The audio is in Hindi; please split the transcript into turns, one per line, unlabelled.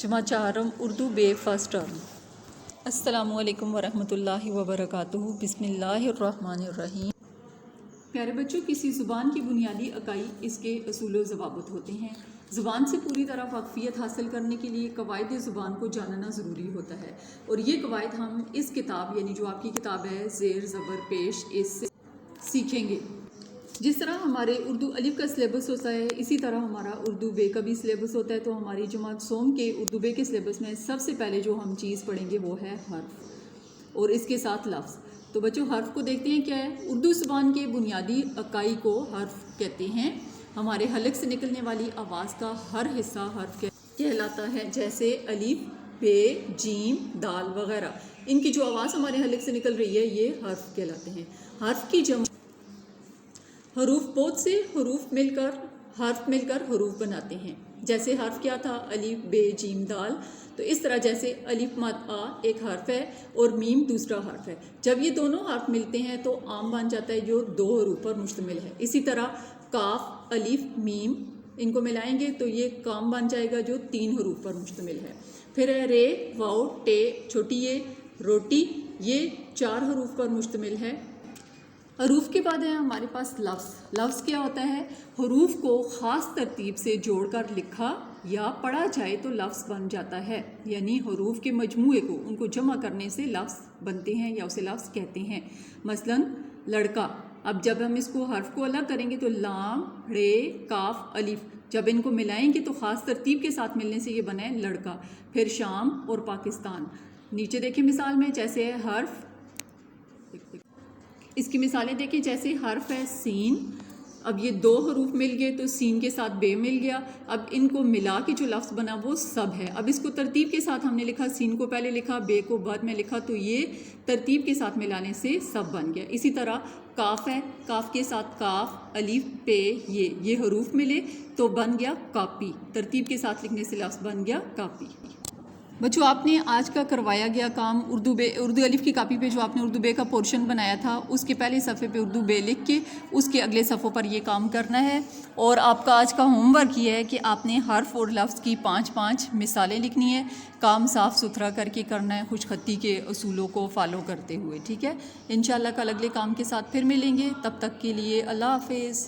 जमात चाहरम उर्दू बे फर्स्ट टर्म। अस्सलामुअलैकुम वरहमतुल्लाहि वबरकातुहू। बिस्मिल्लाहिर्रहमानिर्रहीम। प्यारे बच्चों, किसी ज़ुबान की बुनियादी इकाई इसके असूल व ज़वाबित होते हैं। ज़ुबान से पूरी तरह वाक़फ़ियत हासिल करने के लिए कवायद ज़ुबान को जानना ज़रूरी होता है और ये कवायद हम इस किताब यानी जो आपकी किताब है ज़ेर ज़बर पेश इससे सीखेंगे। जिस तरह हमारे उर्दू अलिफ का सिलेबस होता है इसी तरह हमारा उर्दू बे का भी सिलेबस होता है। तो हमारी जमात सोम के उर्दू बे के सिलेबस में सबसे पहले जो हम चीज़ पढ़ेंगे वो है हर्फ और इसके साथ लफ्ज़। तो बच्चों, हर्फ को देखते हैं क्या है। उर्दू ज़ुबान के बुनियादी इकाई को हर्फ कहते हैं। हमारे हलक से निकलने वाली आवाज़ का हर हिस्सा हर्फ कहलाता है, जैसे अलिफ, बे, जीम, दाल वगैरह। इनकी जो आवाज़ हमारे हलक से निकल रही है ये हर्फ कहलाते हैं। हर्फ की जम हरूफ, बहुत से हरूफ मिलकर हर्फ मिलकर हरूफ बनाते हैं। जैसे हर्फ क्या था, अलिफ, बे, जीम, दाल। तो इस तरह जैसे अलिफ मद आ एक हर्फ है और मीम दूसरा हर्फ है। जब ये दोनों हर्फ मिलते हैं तो आम बन जाता है जो दो हरूफ पर मुश्तमिल है। इसी तरह काफ, अलिफ, मीम इनको मिलाएंगे तो ये काम बन जाएगा जो तीन हरूफ पर मुश्तमिल है। फिर है रे, वाओ, टे, छोटी ये, रोटी, ये चार हरूफ पर मुश्तमिल है। हरूफ के बाद है हमारे पास लफ्ज़। लफ्ज़ क्या होता है, हरूफ को ख़ास तरतीब से जोड़कर लिखा या पढ़ा जाए तो लफ्ज़ बन जाता है। यानी हरूफ के मजमूए को उनको जमा करने से लफ्ज़ बनते हैं या उसे लफ्ज़ कहते हैं। मसलन लड़का। अब जब हम इसको हर्फ को अलग करेंगे तो लाम, रे, काफ, अलिफ जब इनको मिलाएंगे तो ख़ास तरतीब के साथ मिलने से ये बना है लड़का। फिर शाम और पाकिस्तान। नीचे देखें मिसाल में, जैसे है हर्फ, इसकी मिसालें देखें। जैसे हर्फ है सीन, अब ये दो हरूफ मिल गए तो सीन के साथ बे मिल गया। अब इनको मिला के जो लफ्ज़ बना वो सब है। अब इसको तरतीब के साथ हमने लिखा, सीन को पहले लिखा, बे को बाद में लिखा, तो ये तरतीब के साथ मिलाने से सब बन गया। इसी तरह काफ है, काफ के साथ काफ, अलिफ, पे, ये हरूफ मिले तो बन गया कापी। तरतीब के साथ लिखने से लफ्ज़ बन गया कापी। बच्चों, आपने आज का करवाया गया काम उर्दू अलिफ की कापी पे जो आपने उर्दू बे का पोर्शन बनाया था उसके पहले सफ़े पे उर्दू बे लिख के उसके अगले सफ़ों पर ये काम करना है। और आपका आज का होमवर्क ये है कि आपने हर्फ और लफ्ज़ की 5-5 मिसालें लिखनी है। काम साफ़ सुथरा करके करना है, खुशखती के असूलों को फॉलो करते हुए। ठीक है, इंशाल्लाह कल अगले काम के साथ फिर मिलेंगे। तब तक के लिए अल्लाह हाफिज़।